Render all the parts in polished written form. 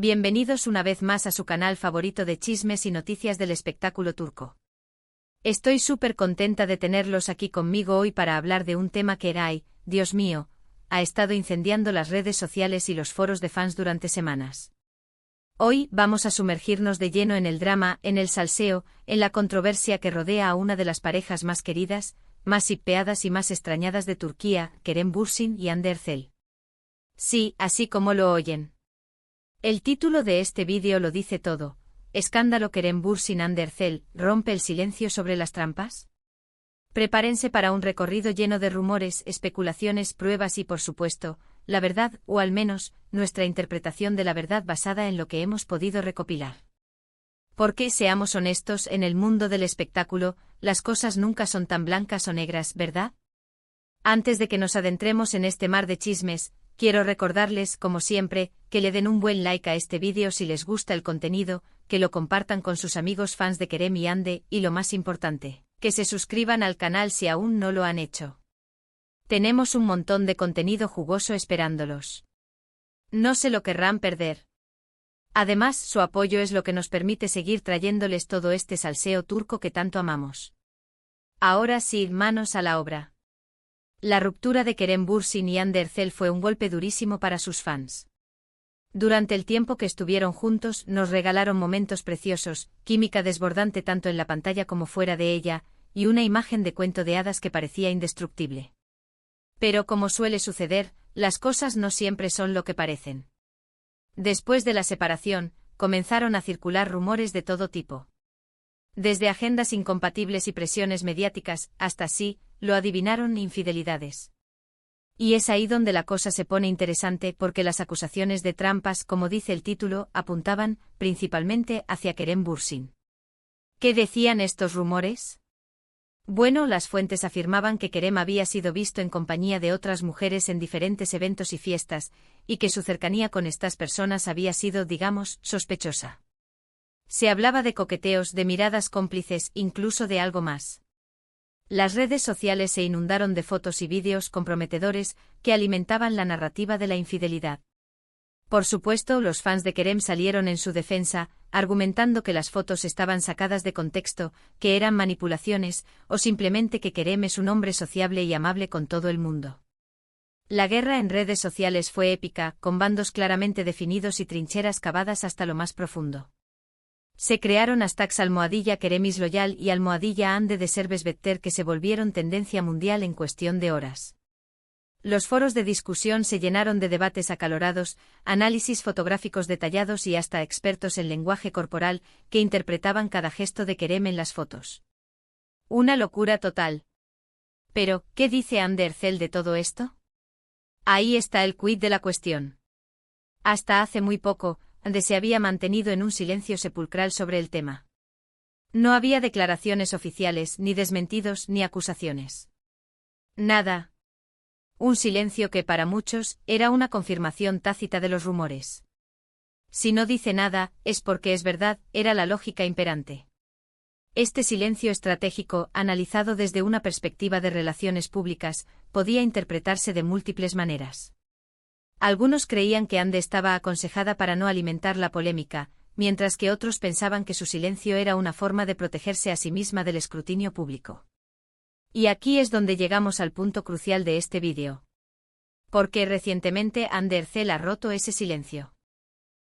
Bienvenidos una vez más a su canal favorito de chismes y noticias del espectáculo turco. Estoy súper contenta de tenerlos aquí conmigo hoy para hablar de un tema que Dios mío, ha estado incendiando las redes sociales y los foros de fans durante semanas. Hoy vamos a sumergirnos de lleno en el drama, en el salseo, en la controversia que rodea a una de las parejas más queridas, más shippeadas y más extrañadas de Turquía, Kerem Bürsin y Hande Erçel. Sí, así como lo oyen. El título de este vídeo lo dice todo. ¿Escándalo Kerem Bürsin Hande Erçel rompe el silencio sobre las trampas? Prepárense para un recorrido lleno de rumores, especulaciones, pruebas y por supuesto, la verdad, o al menos, nuestra interpretación de la verdad basada en lo que hemos podido recopilar. Porque, seamos honestos, en el mundo del espectáculo, las cosas nunca son tan blancas o negras, ¿verdad? Antes de que nos adentremos en este mar de chismes, quiero recordarles, como siempre, que le den un buen like a este vídeo si les gusta el contenido, que lo compartan con sus amigos fans de Kerem y Hande, y lo más importante, que se suscriban al canal si aún no lo han hecho. Tenemos un montón de contenido jugoso esperándolos. No se lo querrán perder. Además, su apoyo es lo que nos permite seguir trayéndoles todo este salseo turco que tanto amamos. Ahora sí, manos a la obra. La ruptura de Kerem Bürsin y Hande Erçel fue un golpe durísimo para sus fans. Durante el tiempo que estuvieron juntos, nos regalaron momentos preciosos, química desbordante tanto en la pantalla como fuera de ella, y una imagen de cuento de hadas que parecía indestructible. Pero como suele suceder, las cosas no siempre son lo que parecen. Después de la separación, comenzaron a circular rumores de todo tipo. Desde agendas incompatibles y presiones mediáticas, hasta sí, lo adivinaron, infidelidades. Y es ahí donde la cosa se pone interesante porque las acusaciones de trampas, como dice el título, apuntaban, principalmente, hacia Kerem Bürsin. ¿Qué decían estos rumores? Bueno, las fuentes afirmaban que Kerem había sido visto en compañía de otras mujeres en diferentes eventos y fiestas, y que su cercanía con estas personas había sido, digamos, sospechosa. Se hablaba de coqueteos, de miradas cómplices, incluso de algo más. Las redes sociales se inundaron de fotos y vídeos comprometedores que alimentaban la narrativa de la infidelidad. Por supuesto, los fans de Kerem salieron en su defensa, argumentando que las fotos estaban sacadas de contexto, que eran manipulaciones, o simplemente que Kerem es un hombre sociable y amable con todo el mundo. La guerra en redes sociales fue épica, con bandos claramente definidos y trincheras cavadas hasta lo más profundo. Se crearon hashtags #Kerem is loyal y #Hande de Serbes Better que se volvieron tendencia mundial en cuestión de horas. Los foros de discusión se llenaron de debates acalorados, análisis fotográficos detallados y hasta expertos en lenguaje corporal que interpretaban cada gesto de Kerem en las fotos. Una locura total. Pero, ¿qué dice Hande Erçel de todo esto? Ahí está el quid de la cuestión. Hasta hace muy poco, Hande se había mantenido en un silencio sepulcral sobre el tema. No había declaraciones oficiales, ni desmentidos, ni acusaciones. Nada. Un silencio que para muchos era una confirmación tácita de los rumores. Si no dice nada, es porque es verdad, era la lógica imperante. Este silencio estratégico, analizado desde una perspectiva de relaciones públicas, podía interpretarse de múltiples maneras. Algunos creían que Hande estaba aconsejada para no alimentar la polémica, mientras que otros pensaban que su silencio era una forma de protegerse a sí misma del escrutinio público. Y aquí es donde llegamos al punto crucial de este vídeo. Porque recientemente Hande Erçel ha roto ese silencio.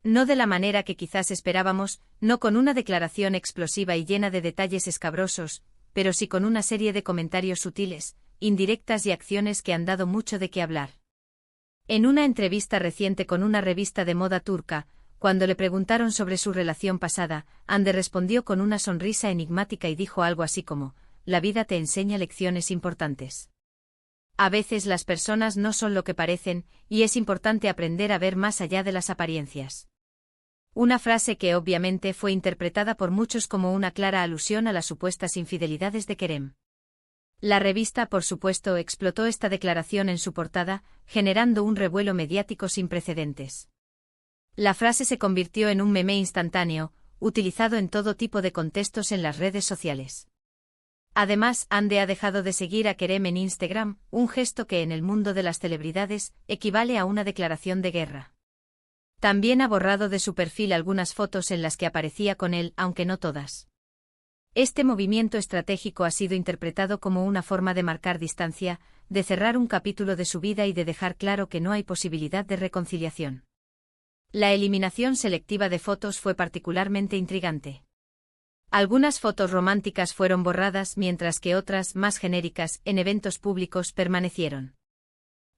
No de la manera que quizás esperábamos, no con una declaración explosiva y llena de detalles escabrosos, pero sí con una serie de comentarios sutiles, indirectas y acciones que han dado mucho de qué hablar. En una entrevista reciente con una revista de moda turca, cuando le preguntaron sobre su relación pasada, Hande respondió con una sonrisa enigmática y dijo algo así como: «La vida te enseña lecciones importantes. A veces las personas no son lo que parecen, y es importante aprender a ver más allá de las apariencias». Una frase que obviamente fue interpretada por muchos como una clara alusión a las supuestas infidelidades de Kerem. La revista, por supuesto, explotó esta declaración en su portada, generando un revuelo mediático sin precedentes. La frase se convirtió en un meme instantáneo, utilizado en todo tipo de contextos en las redes sociales. Además, Hande ha dejado de seguir a Kerem en Instagram, un gesto que en el mundo de las celebridades equivale a una declaración de guerra. También ha borrado de su perfil algunas fotos en las que aparecía con él, aunque no todas. Este movimiento estratégico ha sido interpretado como una forma de marcar distancia, de cerrar un capítulo de su vida y de dejar claro que no hay posibilidad de reconciliación. La eliminación selectiva de fotos fue particularmente intrigante. Algunas fotos románticas fueron borradas mientras que otras, más genéricas, en eventos públicos permanecieron.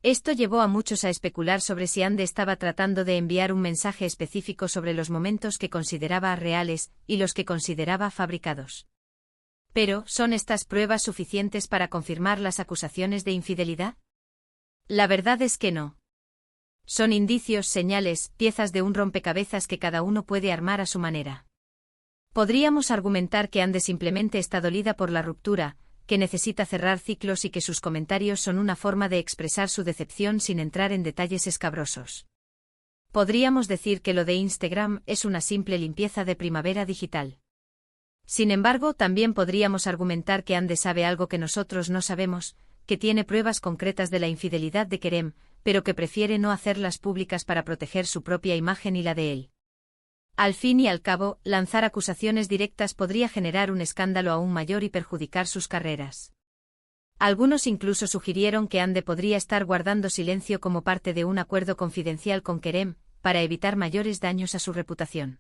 Esto llevó a muchos a especular sobre si Ande estaba tratando de enviar un mensaje específico sobre los momentos que consideraba reales y los que consideraba fabricados. Pero, ¿son estas pruebas suficientes para confirmar las acusaciones de infidelidad? La verdad es que no. Son indicios, señales, piezas de un rompecabezas que cada uno puede armar a su manera. Podríamos argumentar que Ande simplemente está dolida por la ruptura, que necesita cerrar ciclos y que sus comentarios son una forma de expresar su decepción sin entrar en detalles escabrosos. Podríamos decir que lo de Instagram es una simple limpieza de primavera digital. Sin embargo, también podríamos argumentar que Ande sabe algo que nosotros no sabemos, que tiene pruebas concretas de la infidelidad de Kerem, pero que prefiere no hacerlas públicas para proteger su propia imagen y la de él. Al fin y al cabo, lanzar acusaciones directas podría generar un escándalo aún mayor y perjudicar sus carreras. Algunos incluso sugirieron que Ande podría estar guardando silencio como parte de un acuerdo confidencial con Kerem, para evitar mayores daños a su reputación.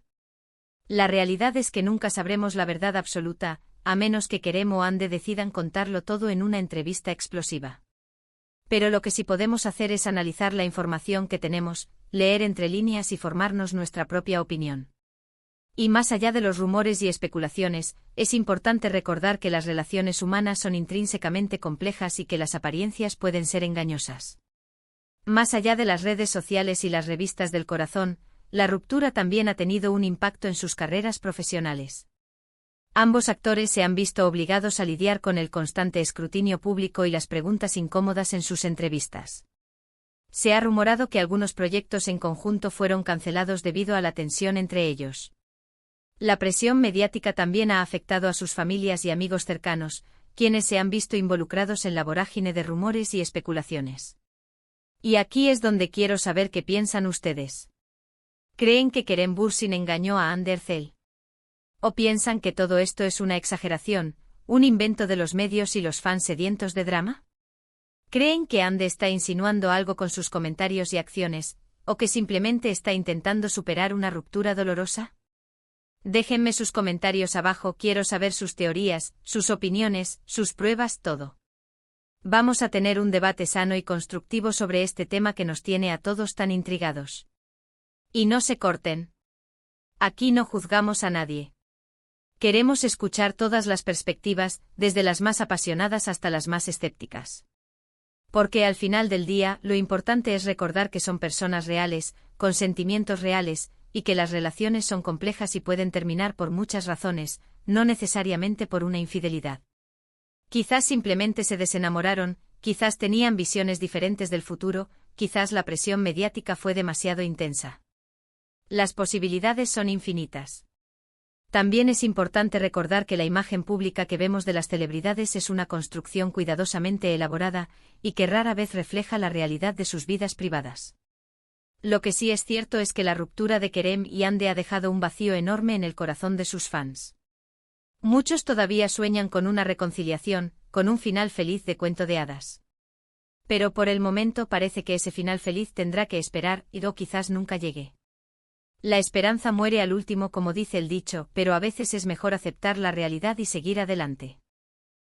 La realidad es que nunca sabremos la verdad absoluta, a menos que Kerem o Ande decidan contarlo todo en una entrevista explosiva. Pero lo que sí podemos hacer es analizar la información que tenemos, leer entre líneas y formarnos nuestra propia opinión. Y más allá de los rumores y especulaciones, es importante recordar que las relaciones humanas son intrínsecamente complejas y que las apariencias pueden ser engañosas. Más allá de las redes sociales y las revistas del corazón, la ruptura también ha tenido un impacto en sus carreras profesionales. Ambos actores se han visto obligados a lidiar con el constante escrutinio público y las preguntas incómodas en sus entrevistas. Se ha rumorado que algunos proyectos en conjunto fueron cancelados debido a la tensión entre ellos. La presión mediática también ha afectado a sus familias y amigos cercanos, quienes se han visto involucrados en la vorágine de rumores y especulaciones. Y aquí es donde quiero saber qué piensan ustedes. ¿Creen que Kerem Bürsin engañó a Hande Erçel? ¿O piensan que todo esto es una exageración, un invento de los medios y los fans sedientos de drama? ¿Creen que Hande está insinuando algo con sus comentarios y acciones, o que simplemente está intentando superar una ruptura dolorosa? Déjenme sus comentarios abajo, quiero saber sus teorías, sus opiniones, sus pruebas, todo. Vamos a tener un debate sano y constructivo sobre este tema que nos tiene a todos tan intrigados. Y no se corten. Aquí no juzgamos a nadie. Queremos escuchar todas las perspectivas, desde las más apasionadas hasta las más escépticas. Porque al final del día, lo importante es recordar que son personas reales, con sentimientos reales, y que las relaciones son complejas y pueden terminar por muchas razones, no necesariamente por una infidelidad. Quizás simplemente se desenamoraron, quizás tenían visiones diferentes del futuro, quizás la presión mediática fue demasiado intensa. Las posibilidades son infinitas. También es importante recordar que la imagen pública que vemos de las celebridades es una construcción cuidadosamente elaborada, y que rara vez refleja la realidad de sus vidas privadas. Lo que sí es cierto es que la ruptura de Kerem y Hande ha dejado un vacío enorme en el corazón de sus fans. Muchos todavía sueñan con una reconciliación, con un final feliz de cuento de hadas. Pero por el momento parece que ese final feliz tendrá que esperar, y o quizás nunca llegue. La esperanza muere al último, como dice el dicho, pero a veces es mejor aceptar la realidad y seguir adelante.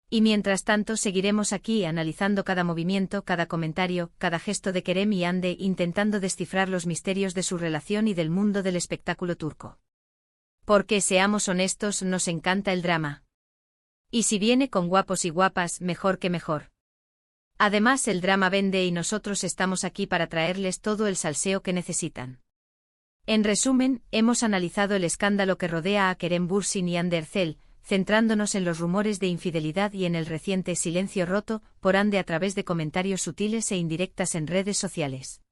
Y mientras tanto seguiremos aquí analizando cada movimiento, cada comentario, cada gesto de Kerem y Hande, intentando descifrar los misterios de su relación y del mundo del espectáculo turco. Porque seamos honestos, nos encanta el drama. Y si viene con guapos y guapas, mejor que mejor. Además, el drama vende y nosotros estamos aquí para traerles todo el salseo que necesitan. En resumen, hemos analizado el escándalo que rodea a Kerem Bürsin y Hande Erçel, centrándonos en los rumores de infidelidad y en el reciente silencio roto por Hande a través de comentarios sutiles e indirectas en redes sociales.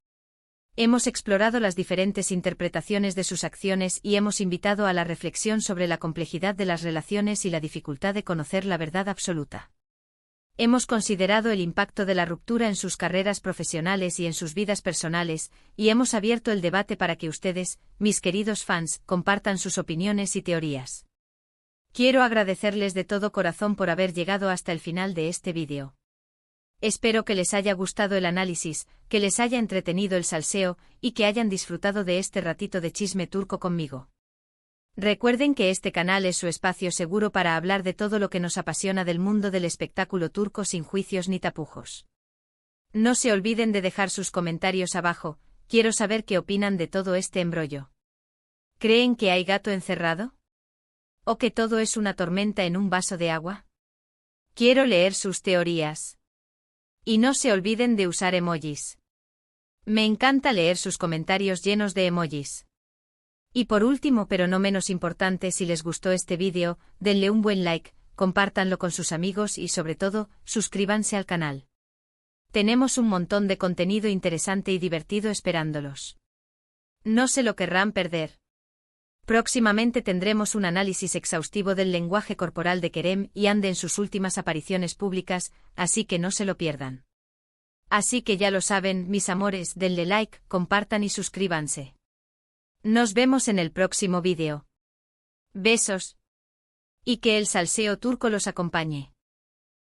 Hemos explorado las diferentes interpretaciones de sus acciones y hemos invitado a la reflexión sobre la complejidad de las relaciones y la dificultad de conocer la verdad absoluta. Hemos considerado el impacto de la ruptura en sus carreras profesionales y en sus vidas personales, y hemos abierto el debate para que ustedes, mis queridos fans, compartan sus opiniones y teorías. Quiero agradecerles de todo corazón por haber llegado hasta el final de este vídeo. Espero que les haya gustado el análisis, que les haya entretenido el salseo, y que hayan disfrutado de este ratito de chisme turco conmigo. Recuerden que este canal es su espacio seguro para hablar de todo lo que nos apasiona del mundo del espectáculo turco sin juicios ni tapujos. No se olviden de dejar sus comentarios abajo, quiero saber qué opinan de todo este embrollo. ¿Creen que hay gato encerrado? ¿O que todo es una tormenta en un vaso de agua? Quiero leer sus teorías. Y no se olviden de usar emojis. Me encanta leer sus comentarios llenos de emojis. Y por último pero no menos importante, si les gustó este vídeo, denle un buen like, compártanlo con sus amigos y sobre todo, suscríbanse al canal. Tenemos un montón de contenido interesante y divertido esperándolos. No se lo querrán perder. Próximamente tendremos un análisis exhaustivo del lenguaje corporal de Kerem y Hande en sus últimas apariciones públicas, así que no se lo pierdan. Así que ya lo saben, mis amores, denle like, compartan y suscríbanse. Nos vemos en el próximo vídeo. Besos. Y que el salseo turco los acompañe.